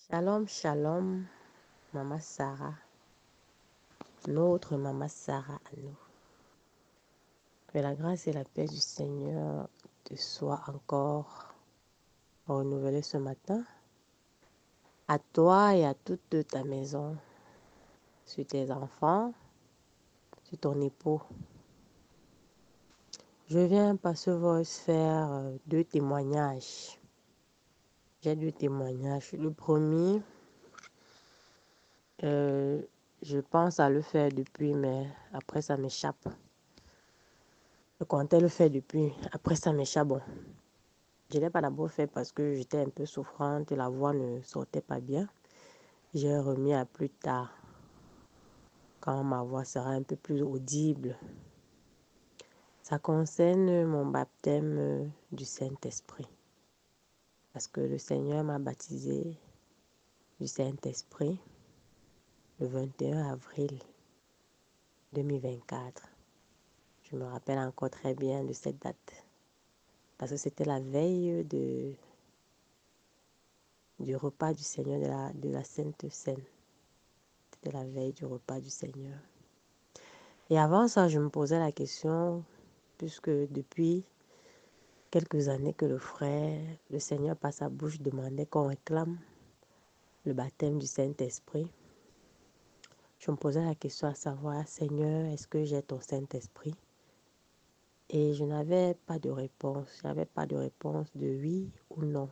Shalom, shalom, Maman Sarah, notre Maman Sarah à nous. Que la grâce et la paix du Seigneur te soient encore renouvelées ce matin, à toi et à toute ta maison, sur tes enfants, sur ton époux. Je viens par ce voice faire deux témoignages. J'ai deux témoignages. Le premier, je pense à le faire depuis, mais après ça m'échappe. Je comptais le faire depuis, après ça m'échappe. Bon, je ne l'ai pas d'abord fait parce que j'étais un peu souffrante et la voix ne sortait pas bien. J'ai remis à plus tard, quand ma voix sera un peu plus audible. Ça concerne mon baptême du Saint-Esprit. Parce que le Seigneur m'a baptisé du Saint-Esprit le 21 avril 2024. Je me rappelle encore très bien de cette date. Parce que c'était la veille du repas du Seigneur de la Sainte Seine. C'était la veille du repas du Seigneur. Et avant ça, je me posais la question, puisque depuis quelques années que le Seigneur par sa bouche demandait qu'on réclame le baptême du Saint-Esprit. Je me posais la question à savoir, Seigneur, est-ce que j'ai ton Saint-Esprit? Et je n'avais pas de réponse. Je n'avais pas de réponse de oui ou non.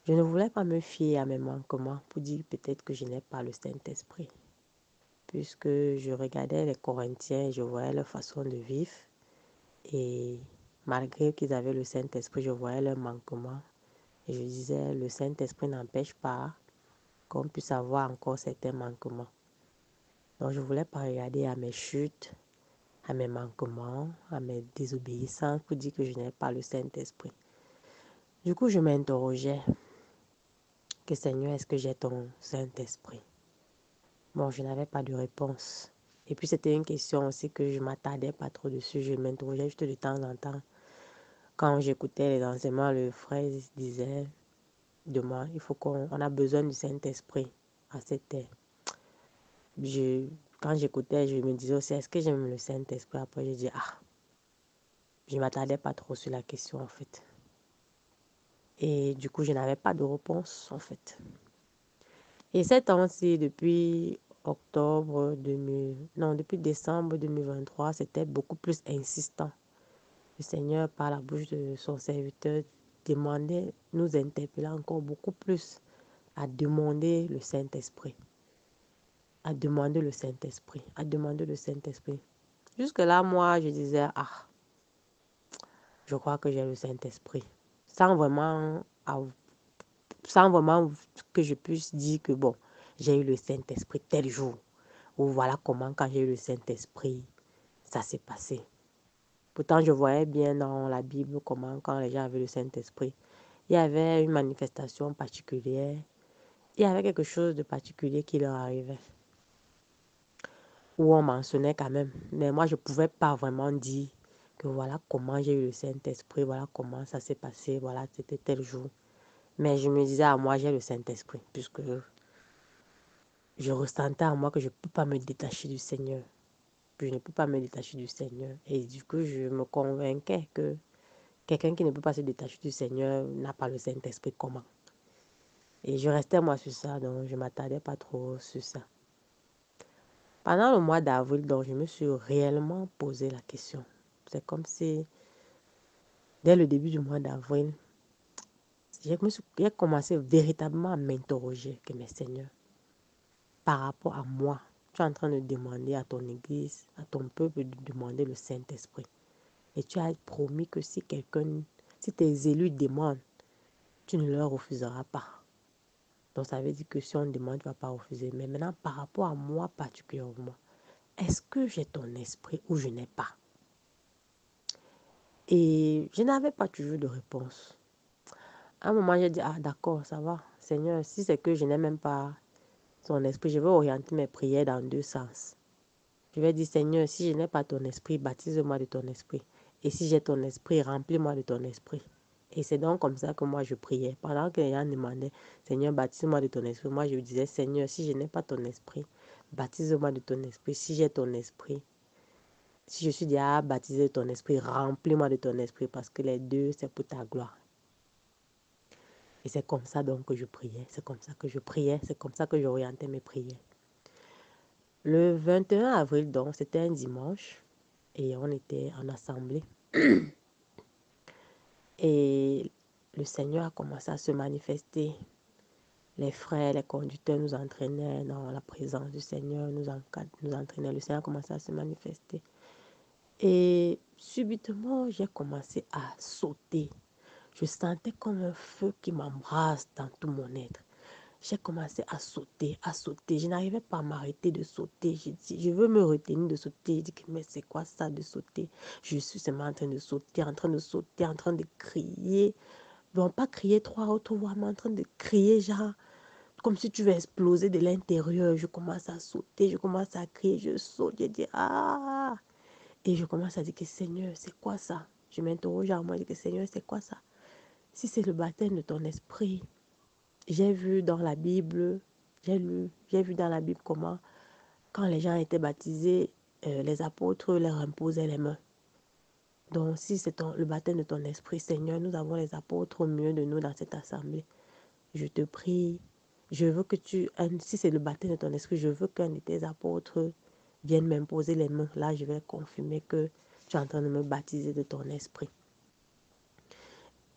Je ne voulais pas me fier à mes manquements pour dire peut-être que je n'ai pas le Saint-Esprit. Puisque je regardais les Corinthiens, je voyais leur façon de vivre. Et malgré qu'ils avaient le Saint-Esprit, je voyais leurs manquements. Et je disais, le Saint-Esprit n'empêche pas qu'on puisse avoir encore certains manquements. Donc je ne voulais pas regarder à mes chutes, à mes manquements, à mes désobéissances pour dire que je n'ai pas le Saint-Esprit. Du coup, je m'interrogeais que Seigneur, est-ce que j'ai ton Saint-Esprit? Bon, je n'avais pas de réponse. Et puis c'était une question aussi que je ne m'attardais pas trop dessus. Je m'interrogeais juste de temps en temps. Quand j'écoutais les enseignements, le frère disait de moi, il faut qu'on a besoin du Saint-Esprit à cette heure. Quand j'écoutais, je me disais aussi, est-ce que j'aime le Saint-Esprit? Après, je dis, je ne m'attardais pas trop sur la question en fait. Et du coup, je n'avais pas de réponse en fait. Et ces temps-ci, depuis depuis décembre 2023, c'était beaucoup plus insistant. Le Seigneur, par la bouche de son serviteur, demandait, nous interpellait encore beaucoup plus à demander le Saint-Esprit. À demander le Saint-Esprit. À demander le Saint-Esprit. Jusque-là, moi, je disais, je crois que j'ai le Saint-Esprit. Sans vraiment que je puisse dire que, bon, j'ai eu le Saint-Esprit tel jour. Ou voilà comment, quand j'ai eu le Saint-Esprit, ça s'est passé. Pourtant, je voyais bien dans la Bible comment, quand les gens avaient le Saint-Esprit, il y avait une manifestation particulière. Il y avait quelque chose de particulier qui leur arrivait. Où on mentionnait quand même. Mais moi, je ne pouvais pas vraiment dire que voilà comment j'ai eu le Saint-Esprit, voilà comment ça s'est passé, voilà, c'était tel jour. Mais je me disais, moi, j'ai le Saint-Esprit, puisque je ressentais à moi que je ne peux pas me détacher du Seigneur. Je ne peux pas me détacher du Seigneur. Et du coup, je me convainquais que quelqu'un qui ne peut pas se détacher du Seigneur n'a pas le Saint-Esprit comment. Et je restais moi sur ça, donc je ne m'attardais pas trop sur ça. Pendant le mois d'avril, donc, je me suis réellement posé la question. C'est comme si, dès le début du mois d'avril, j'ai commencé véritablement à m'interroger que mes seigneurs, par rapport à moi, tu es en train de demander à ton église, à ton peuple de demander le Saint-Esprit. Et tu as promis que si tes élus demandent, tu ne leur refuseras pas. Donc ça veut dire que si on demande, tu ne vas pas refuser. Mais maintenant, par rapport à moi particulièrement, est-ce que j'ai ton esprit ou je n'ai pas? Et je n'avais pas toujours de réponse. À un moment, j'ai dit, d'accord, ça va. Seigneur, si c'est que je n'ai même pas ton esprit, je vais orienter mes prières dans deux sens. Je vais dire, Seigneur, si je n'ai pas ton esprit, baptise-moi de ton esprit. Et si j'ai ton esprit, remplis-moi de ton esprit. Et c'est donc comme ça que moi je priais. Pendant que les gens demandaient, Seigneur, baptise-moi de ton esprit, moi je disais, Seigneur, si je n'ai pas ton esprit, baptise-moi de ton esprit. Si j'ai ton esprit, si je suis déjà baptisé de ton esprit, remplis-moi de ton esprit, parce que les deux, c'est pour ta gloire. Et c'est comme ça donc que je priais, c'est comme ça que je priais, c'est comme ça que j'orientais mes prières. Le 21 avril, donc, c'était un dimanche, et on était en assemblée. Et le Seigneur a commencé à se manifester. Les frères, les conducteurs nous entraînaient dans la présence du Seigneur, nous entraînaient. Le Seigneur a commencé à se manifester. Et subitement, j'ai commencé à sauter. Je sentais comme un feu qui m'embrasse dans tout mon être. J'ai commencé à sauter, à sauter. Je n'arrivais pas à m'arrêter de sauter. J'ai dit, je veux me retenir de sauter. J'ai dit, mais c'est quoi ça de sauter? Je suis seulement en train de sauter, en train de sauter, en train de crier. Bon, pas crier trois autres voix, mais en train de crier, genre, comme si tu veux exploser de l'intérieur. Je commence à sauter, je commence à crier, je saute, je dis, ah! Et je commence à dire que Seigneur, c'est quoi ça? Je m'interroge à moi, je dis que Seigneur, c'est quoi ça? Si c'est le baptême de ton esprit, j'ai vu dans la Bible, j'ai vu dans la Bible comment, quand les gens étaient baptisés, les apôtres leur imposaient les mains. Donc, si c'est le baptême de ton esprit, Seigneur, nous avons les apôtres au milieu de nous dans cette assemblée. Je te prie, je veux que si c'est le baptême de ton esprit, je veux qu'un de tes apôtres vienne m'imposer les mains. Là, je vais confirmer que tu es en train de me baptiser de ton esprit.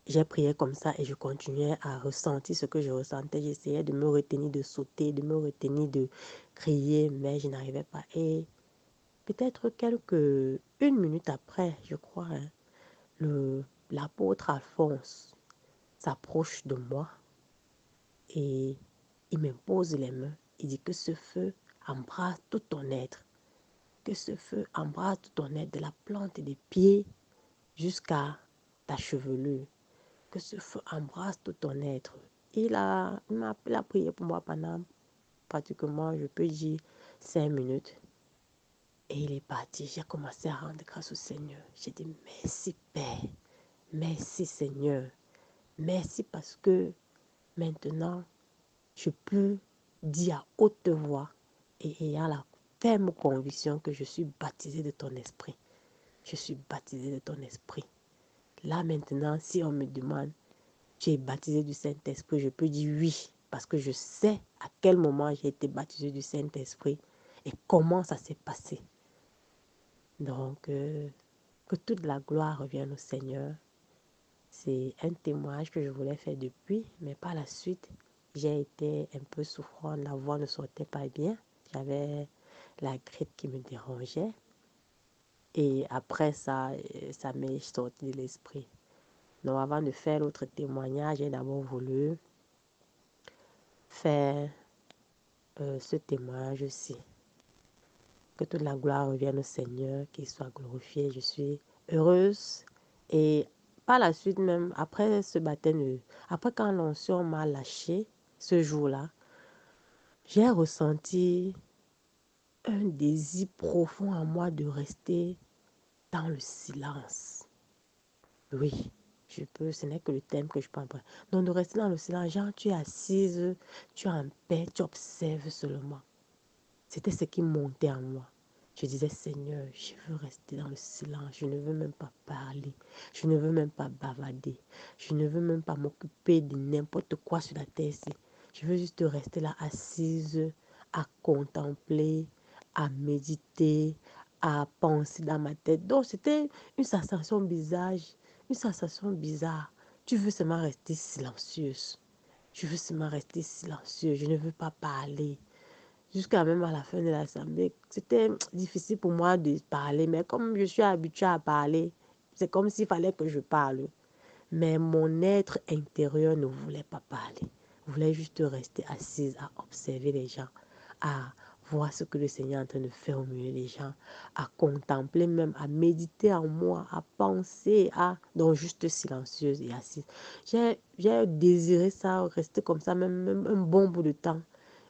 J'ai prié comme ça et je continuais à ressentir ce que je ressentais. J'essayais de me retenir de sauter, de me retenir de crier, mais je n'arrivais pas. Et peut-être une minute après, je crois, l'apôtre Alphonse s'approche de moi et il m'impose les mains. Il dit que ce feu embrasse tout ton être. Que ce feu embrasse tout ton être, de la plante des pieds jusqu'à ta chevelure. Que ce feu embrasse tout ton être. Il a prié pour moi pendant pratiquement, je peux dire, 5 minutes. Et il est parti. J'ai commencé à rendre grâce au Seigneur. J'ai dit merci Père. Merci Seigneur. Merci parce que maintenant, je peux dire à haute voix et ayant la ferme conviction que je suis baptisé de ton esprit. Je suis baptisé de ton esprit. Là maintenant, si on me demande, tu es baptisé du Saint-Esprit, je peux dire oui, parce que je sais à quel moment j'ai été baptisé du Saint-Esprit et comment ça s'est passé. Donc, que toute la gloire revienne au Seigneur. C'est un témoignage que je voulais faire depuis, mais par la suite, j'ai été un peu souffrante, la voix ne sortait pas bien. J'avais la grippe qui me dérangeait. Et après ça, ça m'est sorti de l'esprit. Donc, avant de faire l'autre témoignage, j'ai d'abord voulu faire ce témoignage-ci. Que toute la gloire revienne au Seigneur, qu'il soit glorifié. Je suis heureuse. Et par la suite même, après ce baptême, après quand l'onction m'a lâché, ce jour-là, j'ai ressenti un désir profond en moi de rester dans le silence. Oui, ce n'est que le thème que je peux emprunter. Donc, de rester dans le silence, genre, tu es assise, tu es en paix, tu observes seulement. C'était ce qui montait en moi. Je disais, Seigneur, je veux rester dans le silence. Je ne veux même pas parler. Je ne veux même pas bavarder. Je ne veux même pas m'occuper de n'importe quoi sur la terre ici. Je veux juste rester là assise, à contempler, à méditer, à penser dans ma tête. Donc, c'était une sensation bizarre. Une sensation bizarre. Tu veux seulement rester silencieuse. Je veux seulement rester silencieuse. Je ne veux pas parler. Jusqu'à même à la fin de l'assemblée, c'était difficile pour moi de parler, mais comme je suis habituée à parler, c'est comme s'il fallait que je parle. Mais mon être intérieur ne voulait pas parler. Voulait juste rester assise à observer les gens, à voir ce que le Seigneur est en train de faire au milieu des gens, à contempler même, à méditer en moi, à penser, donc juste silencieuse et assise. J'ai désiré ça, rester comme ça, même un bon bout de temps.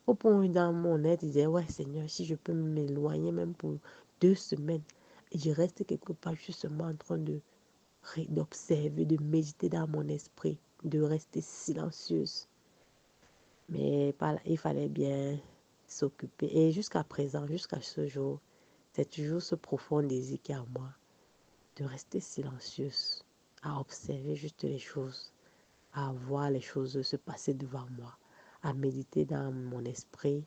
Au point où dans mon être, je disais, ouais Seigneur, si je peux m'éloigner même pour 2 semaines, et je reste quelque part justement en train de d'observer, de méditer dans mon esprit, de rester silencieuse. Mais il fallait bien s'occuper. Et jusqu'à présent, jusqu'à ce jour, c'est toujours ce profond désir qui est en moi de rester silencieuse, à observer juste les choses, à voir les choses se passer devant moi, à méditer dans mon esprit,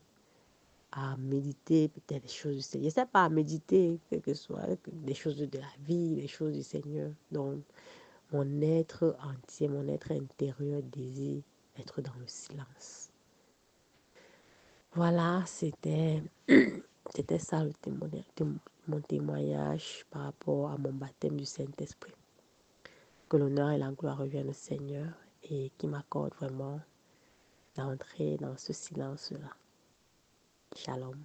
à méditer peut-être les choses du Seigneur. Je ne sais pas, à méditer, quel que soit des choses de la vie, les choses du Seigneur. Donc, mon être entier, mon être intérieur désire être dans le silence. Voilà, c'était ça mon témoignage par rapport à mon baptême du Saint-Esprit. Que l'honneur et la gloire reviennent au Seigneur et qui m'accorde vraiment d'entrer dans ce silence-là. Shalom.